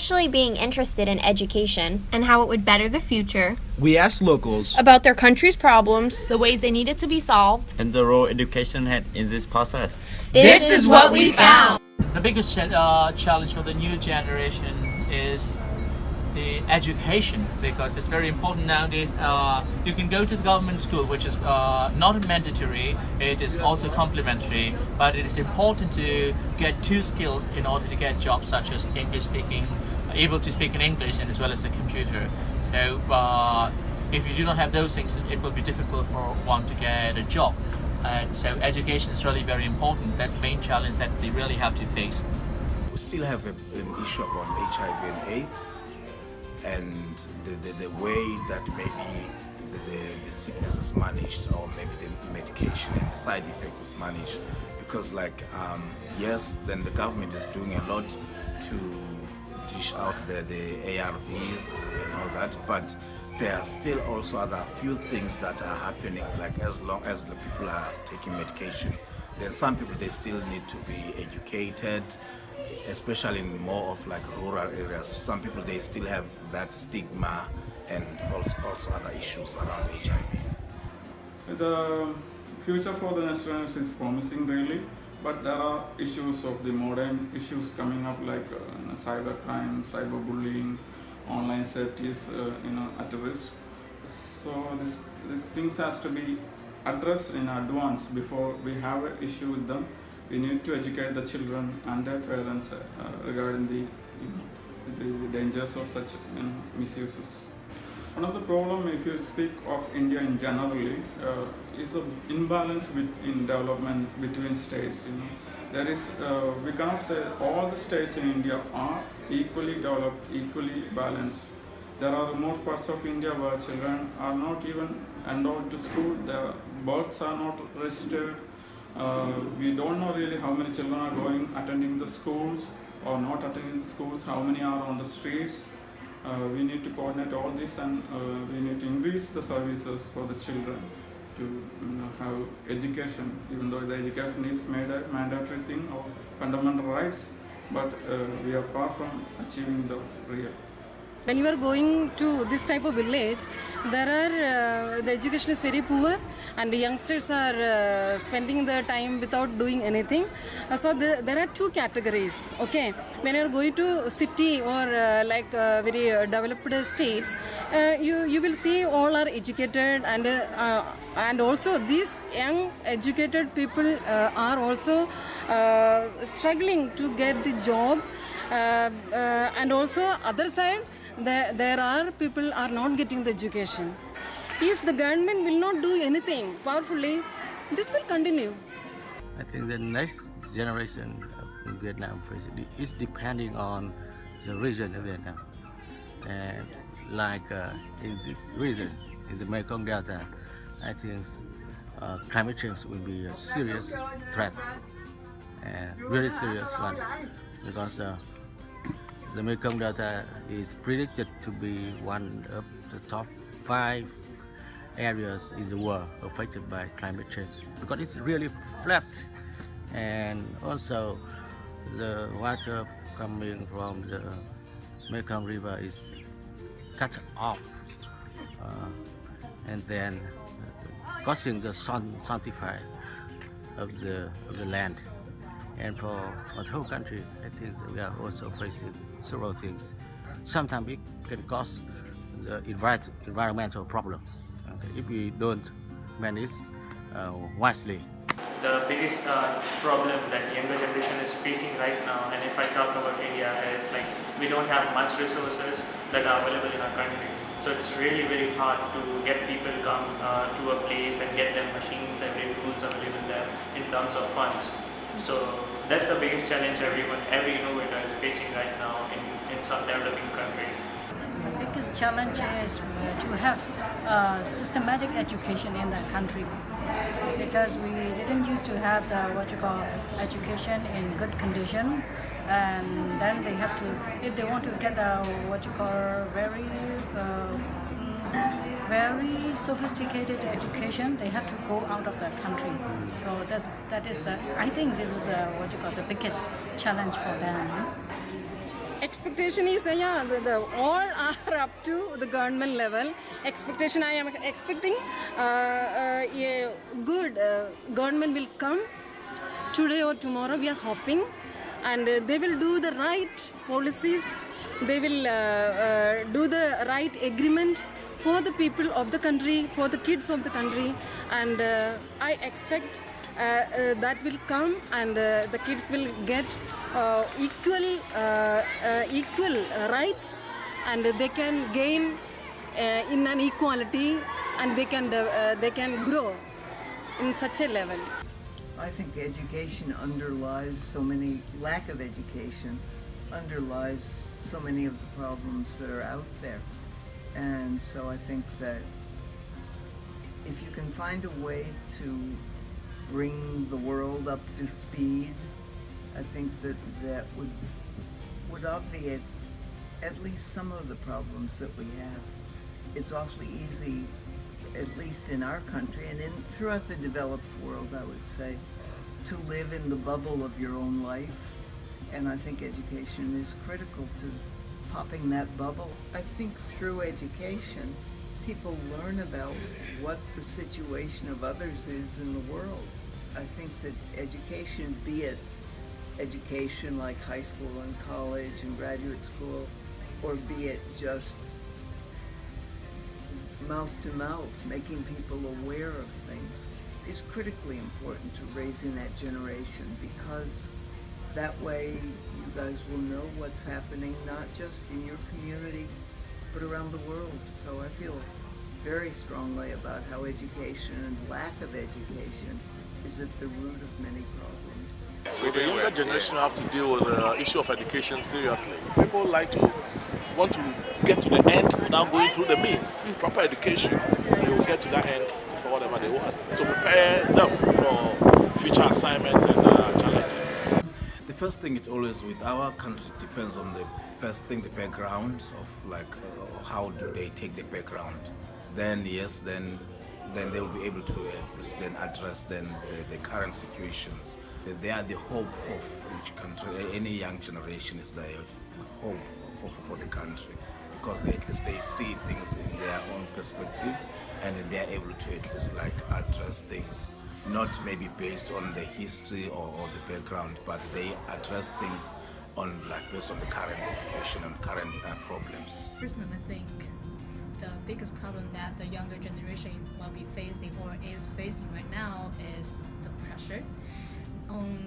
especially being interested in education and how it would better the future, we asked locals about their country's problems, the ways they needed to be solved, and the role education had in this process. This is what we found. The biggest challenge for the new generation is the education, because it's very important nowadays. You can go to the government school, which is not mandatory, it is also complementary, but it is important to get two skills in order to get jobs such as English speaking, able to speak in English and as well as a computer. So if you do not have those things, it will be difficult for one to get a job. And so education is really very important. That's the main challenge that they really have to face. We still have an issue about HIV and AIDS, and the way that maybe the sickness is managed, or maybe the medication and the side effects is managed. Because yes, then the government is doing a lot to dish out the ARVs and all that, but there are still also other few things that are happening, like as long as the people are taking medication, then some people, they still need to be educated, especially in more of like rural areas. Some people, they still have that stigma and also other issues around HIV. The future for the next generation is promising really, but there are issues of the modern issues coming up, like cybercrime, cyberbullying, online safety is at risk. So these things has to be addressed in advance before we have an issue with them. We need to educate the children and their parents regarding the dangers of such misuses. One of the problem, if you speak of India in generally, is the imbalance in development between states. There is, we cannot say all the states in India are equally developed, equally balanced. There are remote parts of India where children are not even enrolled to school. Their births are not registered. We don't know really how many children are attending the schools or not attending the schools, how many are on the streets. We need to coordinate all this, and we need to increase the services for the children to have education, even though the education is made a mandatory thing or fundamental rights, but we are far from achieving the real. When you are going to this type of village, there are the education is very poor, and the youngsters are spending their time without doing anything. So there are two categories. Okay, when you are going to city or very developed states, you will see all are educated, and also these young educated people are also struggling to get the job, and also other side. There are people are not getting the education. If the government will not do anything powerfully, this will continue. I think the next generation in Vietnam is depending on the region of Vietnam. And in this region, in the Mekong Delta, I think climate change will be a serious threat, and very serious one, because the Mekong Delta is predicted to be one of the top 5 areas in the world affected by climate change, because it's really flat, and also the water coming from the Mekong River is cut off, and then causing the salinify of the land. And for the whole country, I think we are also facing several things. Sometimes it can cause the environmental problem if we don't manage wisely. The biggest problem that younger generation is facing right now, and if I talk about India, is we don't have much resources that are available in our country. So it's really very hard to get people come to a place and get them machines and tools available there in terms of funds. So that's the biggest challenge every innovator is facing right now in some developing countries. The biggest challenge is to have systematic education in the country, because we didn't used to have the education in good condition, and then they have to, if they want to get the very sophisticated education, they have to go out of the country. So that is I think this is the biggest challenge for them. expectation is all are up to the government level. Expectation, I am expecting a good government will come today or tomorrow. We are hoping, and they will do the right policies. They will do the right agreement for the people of the country, for the kids of the country, and I expect that will come, and the kids will get equal rights, and they can gain in an equality, and they can grow in such a level. I think education underlies so many, lack of education underlies so many of the problems that are out there. And so I think that if you can find a way to bring the world up to speed, I think that would obviate at least some of the problems that we have. It's awfully easy, at least in our country and throughout the developed world, I would say, to live in the bubble of your own life. And I think education is critical to popping that bubble. I think through education, people learn about what the situation of others is in the world. I think that education, be it education like high school and college and graduate school, or be it just mouth to mouth, making people aware of things, is critically important to raising that generation, because that way you guys will know what's happening, not just in your community, but around the world. So I feel very strongly about how education and lack of education is at the root of many problems. So the younger generation have to deal with the issue of education seriously. People want to get to the end without going through the means. Proper education, they will get to that end for whatever they want, to prepare them for future assignments and challenges. The first thing, it's always with our country, depends on the first thing, the background of how do they take the background. Then yes, then they'll be able to at least then address the current situations. They are the hope of each country. Any young generation is the hope for the country, because at least they see things in their own perspective, and they are able to at least address things, not maybe based on the history or the background, but they address things on based on the current situation and current problems. Personally, I think the biggest problem that the younger generation will be facing or is facing right now is the pressure.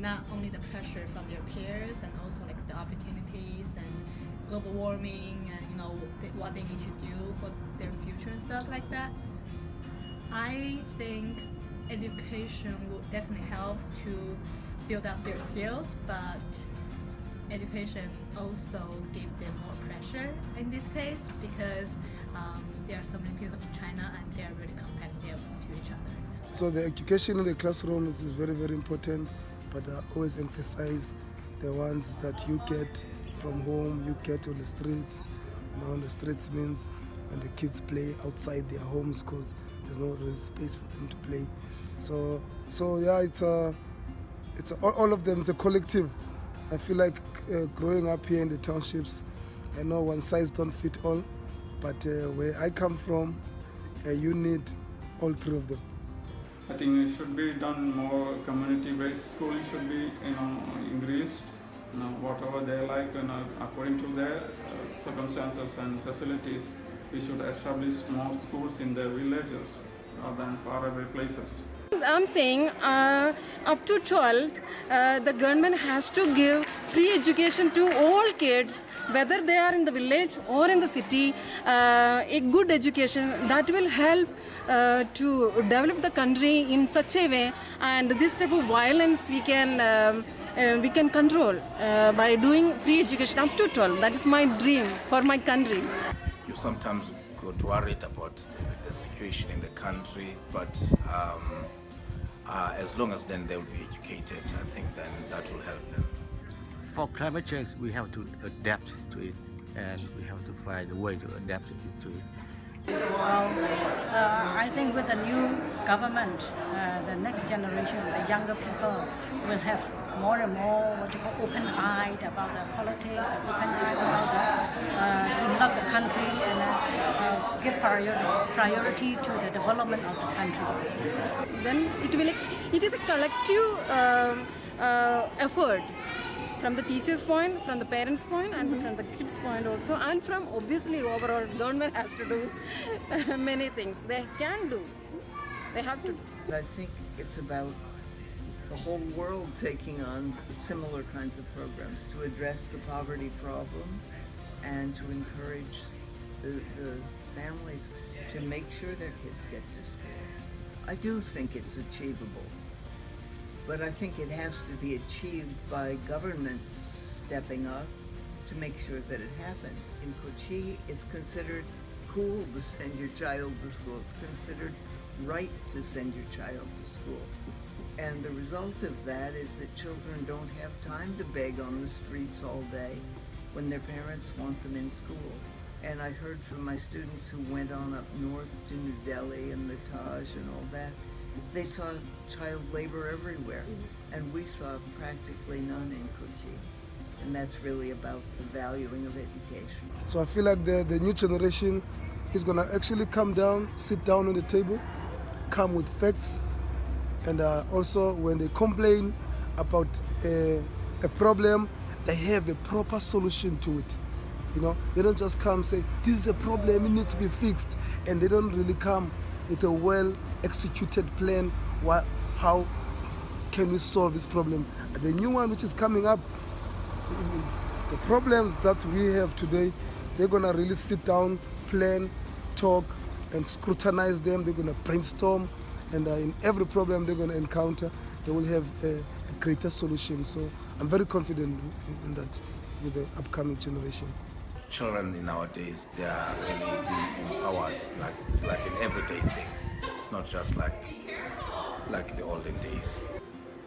Not only the pressure from their peers, and also the opportunities and global warming, and what they need to do for their future and stuff like that. I think education will definitely help to build up their skills, but education also give them more pressure in this case, because there are so many people in China and they are really competitive to each other. So the education in the classrooms is very, very important, but I always emphasize the ones that you get from home, you get on the streets. On the streets means when the kids play outside their homes, because there's no really space for them to play. So yeah, it's all of them. It's a collective. I feel like growing up here in the townships, I know one size don't fit all, but where I come from, you need all three of them. I think it should be done more. Community-based schooling should be increased. Whatever they like, according to their circumstances and facilities, we should establish more schools in the villages rather than faraway places. I'm saying up to 12th, the government has to give free education to all kids, whether they are in the village or in the city. A good education that will help to develop the country in such a way, and this type of violence we can control by doing free education up to 12. That is my dream for my country. You sometimes got worried about the situation in the country, but as long as then they will be educated, I think then that will help them. For climate change, we have to adapt to it, and we have to find a way to adapt to it. Well, I think with the new government, the next generation, the younger people will have more and more what you call open-eyed about the politics, and open-eyed about to love the country and give priority to the development of the country. Then it is a collective effort from the teacher's point, from the parents' point, and from the kids' point also, and from obviously overall government has to do many things. They can do. They have to do. I think it's about the whole world taking on similar kinds of programs to address the poverty problem and to encourage the families to make sure their kids get to school. I do think it's achievable, but I think it has to be achieved by governments stepping up to make sure that it happens. In Kochi, it's considered cool to send your child to school. It's considered right to send your child to school. And the result of that is that children don't have time to beg on the streets all day when their parents want them in school. And I heard from my students who went on up north to New Delhi and the Taj and all that, they saw child labor everywhere. And we saw practically none in Kochi. And that's really about the valuing of education. So I feel like the new generation is going to actually come down, sit down on the table, come with facts, and also when they complain about a problem, they have a proper solution to it. You know, they don't just come say, this is a problem, it needs to be fixed, and they don't really come with a well-executed plan, how can we solve this problem. The new one which is coming up, the problems that we have today, they're gonna really sit down, plan, talk, and scrutinize them. They're gonna brainstorm, and in every problem they're gonna encounter, they will have a greater solution. So I'm very confident in that with the upcoming generation. Children nowadays, they are really being empowered. Like it's like an everyday thing. It's not just like the olden days.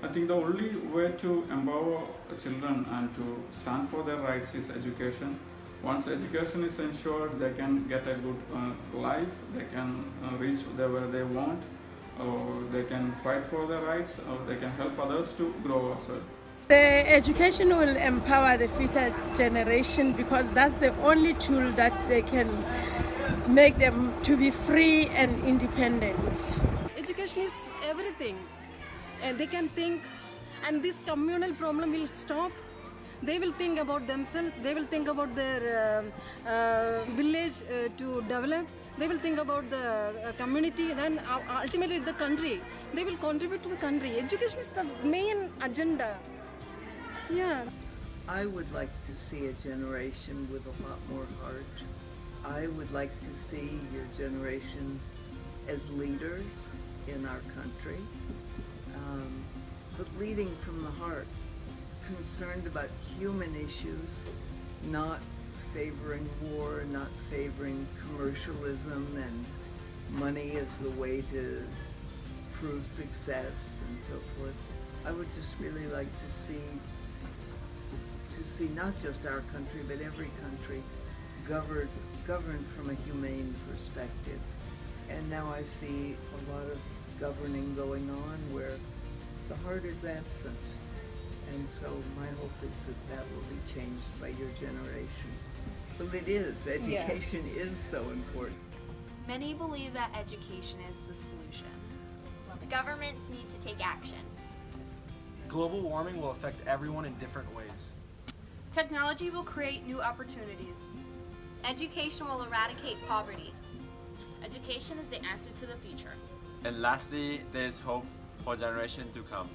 I think the only way to empower children and to stand for their rights is education. Once education is ensured, they can get a good life, they can reach where they want, or they can fight for their rights, or they can help others to grow as well. The education will empower the future generation because that's the only tool that they can make them to be free and independent. Education is everything. And they can think, and this communal problem will stop. They will think about themselves, they will think about their village to develop, they will think about the community, then ultimately the country. They will contribute to the country. Education is the main agenda. Yeah. I would like to see a generation with a lot more heart. I would like to see your generation as leaders in our country, but leading from the heart, concerned about human issues, not favoring war, not favoring commercialism and money as the way to prove success and so forth. I would just really like to see not just our country, but every country governed from a humane perspective. And now I see a lot of governing going on where the heart is absent. And so my hope is that will be changed by your generation. Well, it is. Education is so important. Many believe that education is the solution. The governments need to take action. Global warming will affect everyone in different ways. Technology will create new opportunities. Education will eradicate poverty. Education is the answer to the future. And lastly, there is hope for generations to come.